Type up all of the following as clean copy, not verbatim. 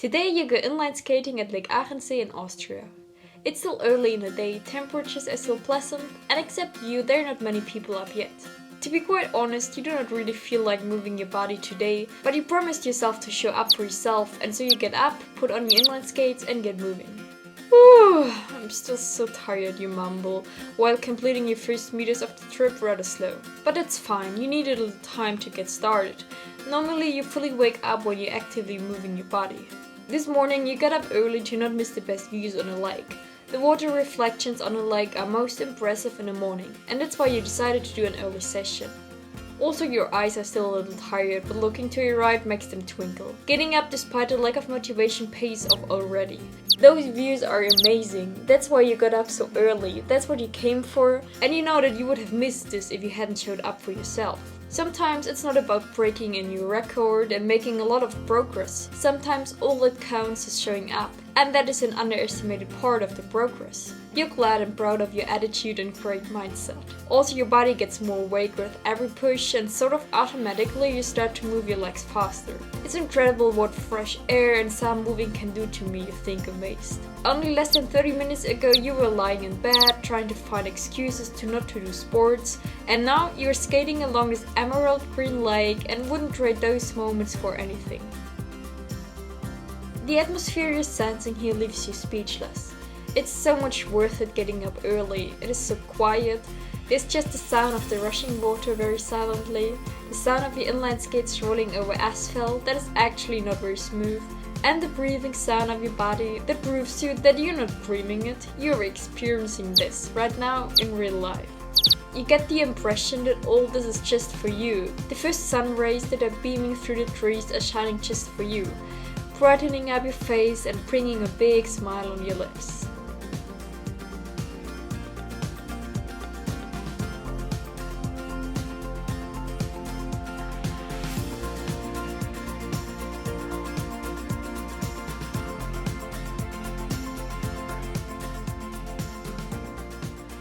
Today you go inline skating at Lake Achensee in Austria. It's still early in the day, temperatures are still pleasant, and except you, there are not many people up yet. To be quite honest, you do not really feel like moving your body today, but you promised yourself to show up for yourself, and so you get up, put on your inline skates and get moving. Whew, I'm still so tired, you mumble, while completing your first meters of the trip rather slow. But that's fine, you need a little time to get started. Normally you fully wake up when you're actively moving your body. This morning you got up early to not miss the best views on the lake. The water reflections on the lake are most impressive in the morning, and that's why you decided to do an early session. Also, your eyes are still a little tired, but looking to your right makes them twinkle. Getting up despite the lack of motivation pays off already. Those views are amazing, that's why you got up so early, that's what you came for, and you know that you would have missed this if you hadn't showed up for yourself. Sometimes it's not about breaking a new record and making a lot of progress. Sometimes all that counts is showing up, and that is an underestimated part of the progress. You're glad and proud of your attitude and great mindset. Also, your body gets more awake with every push, and sort of automatically you start to move your legs faster. It's incredible what fresh air and sound moving can do to me, you think amazed. Only less than 30 minutes ago you were lying in bed trying to find excuses to not to do sports, and now you're skating along this emerald green lake and wouldn't trade those moments for anything. The atmosphere you're sensing here leaves you speechless. It's so much worth it getting up early, it is so quiet. There's just the sound of the rushing water very silently, the sound of your inline skates rolling over asphalt that is actually not very smooth, and the breathing sound of your body that proves you that you're not dreaming it, you're experiencing this right now in real life. You get the impression that all this is just for you. The first sun rays that are beaming through the trees are shining just for you, brightening up your face and bringing a big smile on your lips.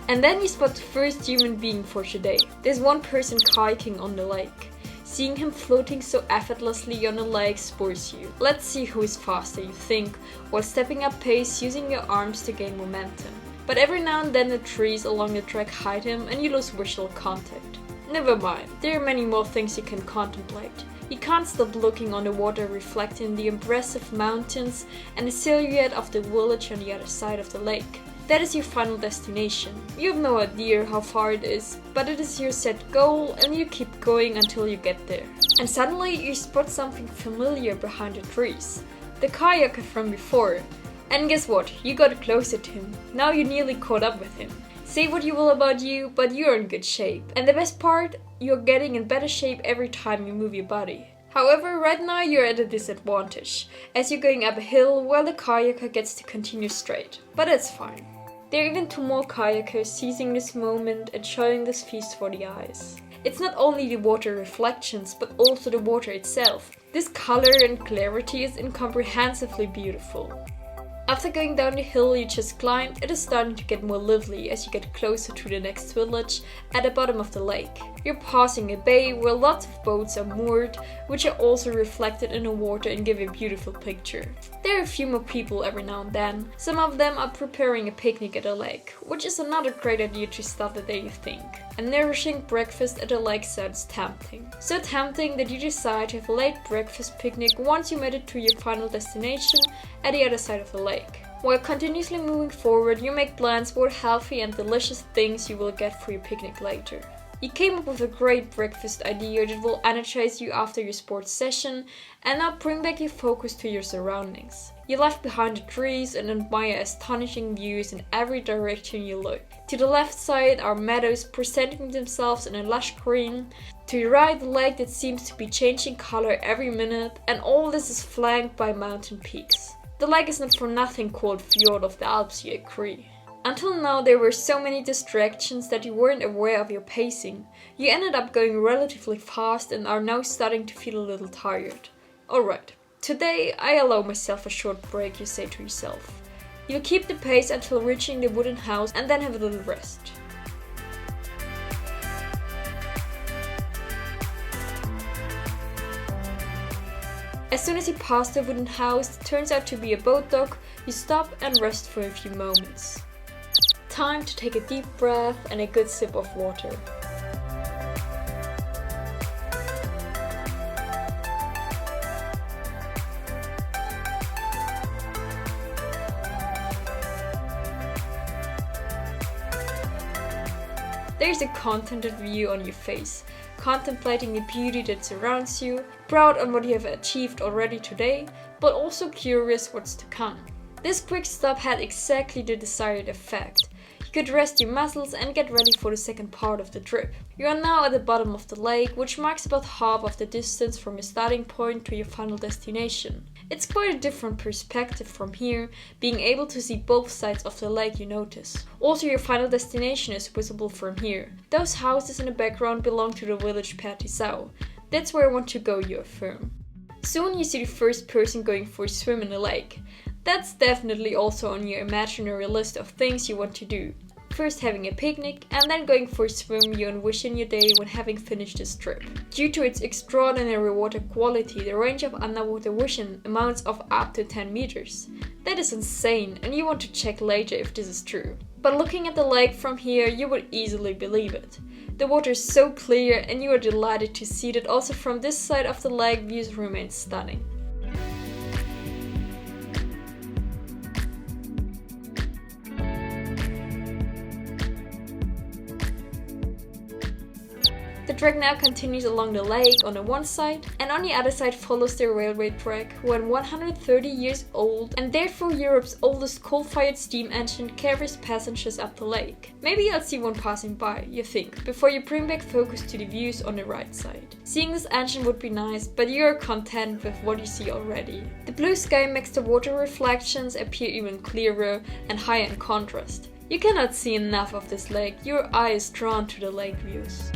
And then you spot the first human being for today. There's one person kayaking on the lake. Seeing him floating so effortlessly on the lake spurs you. Let's see who is faster, you think, while stepping up pace using your arms to gain momentum. But every now and then the trees along the track hide him and you lose visual contact. Never mind, there are many more things you can contemplate. You can't stop looking on the water reflecting the impressive mountains and the silhouette of the village on the other side of the lake. That is your final destination. You have no idea how far it is, but it is your set goal and you keep going until you get there. And suddenly you spot something familiar behind the trees. The kayaker from before. And guess what? You got closer to him. Now you nearly caught up with him. Say what you will about you, but you're in good shape. And the best part? You're getting in better shape every time you move your body. However, right now you're at a disadvantage, as you're going up a hill while the kayaker gets to continue straight. But that's fine. There are even two more kayakers seizing this moment and showing this feast for the eyes. It's not only the water reflections, but also the water itself. This color and clarity is incomprehensibly beautiful. After going down the hill you just climbed, it is starting to get more lively as you get closer to the next village at the bottom of the lake. You're passing a bay where lots of boats are moored, which are also reflected in the water and give a beautiful picture. There are a few more people every now and then. Some of them are preparing a picnic at the lake, which is another great idea to start the day, you think. A nourishing breakfast at the lake sounds tempting. So tempting that you decide to have a late breakfast picnic once you made it to your final destination at the other side of the lake. While continuously moving forward, you make plans for healthy and delicious things you will get for your picnic later. You came up with a great breakfast idea that will energize you after your sports session and now bring back your focus to your surroundings. You left behind the trees and admire astonishing views in every direction you look. To the left side are meadows presenting themselves in a lush green. To your right, the lake that seems to be changing color every minute, and all this is flanked by mountain peaks. The lake is not for nothing called Fjord of the Alps, you agree. Until now there were so many distractions that you weren't aware of your pacing. You ended up going relatively fast and are now starting to feel a little tired. Alright, today I allow myself a short break, you say to yourself. You'll keep the pace until reaching the wooden house and then have a little rest. As soon as you pass the wooden house that turns out to be a boat dock, you stop and rest for a few moments. Time to take a deep breath and a good sip of water. There's a contented view on your face, contemplating the beauty that surrounds you, proud on what you have achieved already today, but also curious what's to come. This quick stop had exactly the desired effect. You could rest your muscles and get ready for the second part of the trip. You are now at the bottom of the lake, which marks about half of the distance from your starting point to your final destination. It's quite a different perspective from here, being able to see both sides of the lake you notice. Also, your final destination is visible from here. Those houses in the background belong to the village practising. That's where I want to go, you affirm. Soon you see the first person going for a swim in the lake. That's definitely also on your imaginary list of things you want to do. First having a picnic and then going for a swim you envision your day when having finished this trip. Due to its extraordinary water quality, the range of underwater vision amounts of up to 10 meters. That is insane, and you want to check later if this is true. But looking at the lake from here, you would easily believe it. The water is so clear and you are delighted to see that also from this side of the lake views remain stunning. The track now continues along the lake on the one side, and on the other side follows the railway track, when 130 years old and therefore Europe's oldest coal-fired steam engine carries passengers up the lake. Maybe I'll see one passing by, you think, before you bring back focus to the views on the right side. Seeing this engine would be nice, but you are content with what you see already. The blue sky makes the water reflections appear even clearer and higher in contrast. You cannot see enough of this lake, your eye is drawn to the lake views.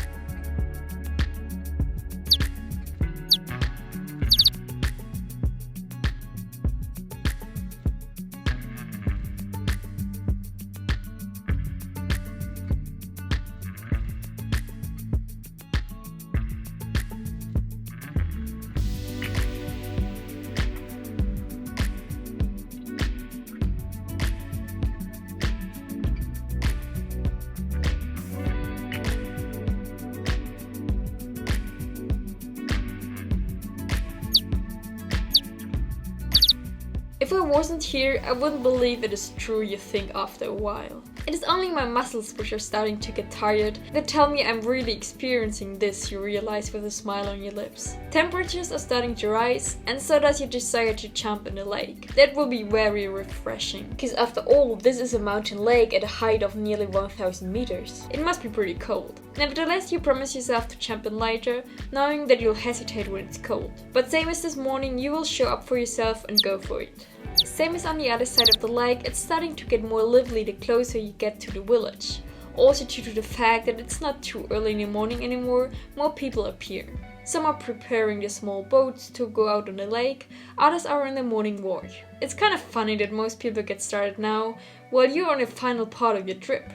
If I wasn't here, I wouldn't believe it is true, you think after a while. It is only my muscles which are starting to get tired that tell me I'm really experiencing this, you realize with a smile on your lips. Temperatures are starting to rise, and so does your desire to jump in the lake. That will be very refreshing, because after all, this is a mountain lake at a height of nearly 1000 meters. It must be pretty cold. Nevertheless, you promise yourself to jump in later, knowing that you'll hesitate when it's cold. But same as this morning, you will show up for yourself and go for it. Same as on the other side of the lake, it's starting to get more lively the closer you get to the village. Also due to the fact that it's not too early in the morning anymore, more people appear. Some are preparing the small boats to go out on the lake, others are in the morning walk. It's kind of funny that most people get started now, while you're on the final part of your trip.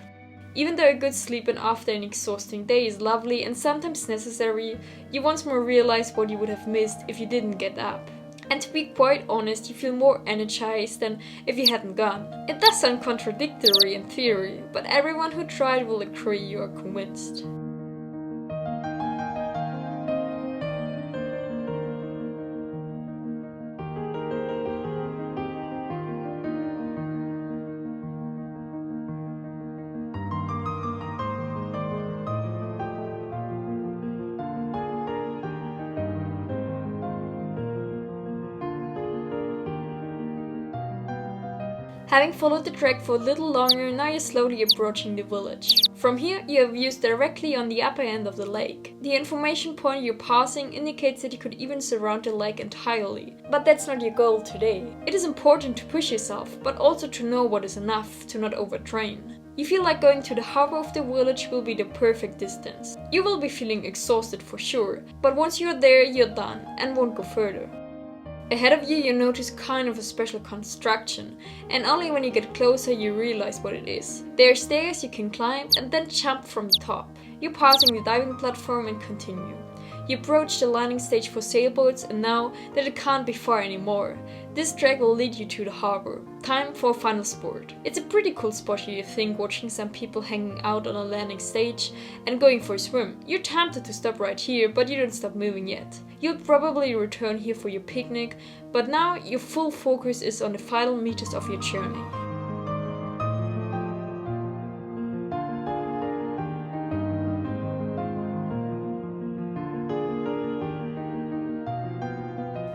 Even though a good sleep in after an exhausting day is lovely and sometimes necessary, you once more realize what you would have missed if you didn't get up. And to be quite honest, you feel more energized than if you hadn't gone. It does sound contradictory in theory, but everyone who tried will agree you are convinced. Having followed the track for a little longer, now you're slowly approaching the village. From here, you have views directly on the upper end of the lake. The information point you're passing indicates that you could even surround the lake entirely. But that's not your goal today. It is important to push yourself, but also to know what is enough to not overtrain. You feel like going to the harbor of the village will be the perfect distance. You will be feeling exhausted for sure, but once you're there, you're done and won't go further. Ahead of you, you notice kind of a special construction, and only when you get closer you realize what it is. There are stairs you can climb and then jump from the top. You're passing the diving platform and continue. You approach the landing stage for sailboats, and now that it can't be far anymore, this track will lead you to the harbor. Time for a final sport. It's a pretty cool spot here, you think, watching some people hanging out on a landing stage and going for a swim. You're tempted to stop right here, but you don't stop moving yet. You'll probably return here for your picnic, but now your full focus is on the final meters of your journey.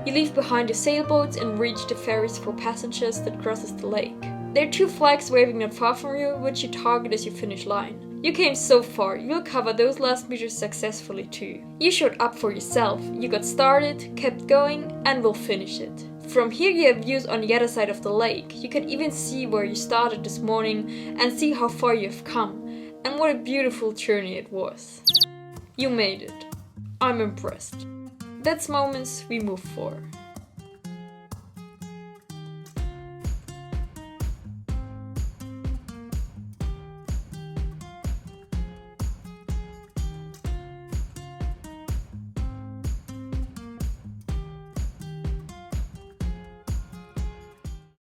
You leave behind the sailboats and reach the ferries for passengers that crosses the lake. There are 2 flags waving not far from you, which you target as your finish line. You came so far, you'll cover those last meters successfully too. You showed up for yourself, you got started, kept going, and will finish it. From here you have views on the other side of the lake. You can even see where you started this morning and see how far you have come. And what a beautiful journey it was. You made it. I'm impressed. That's moments we move for.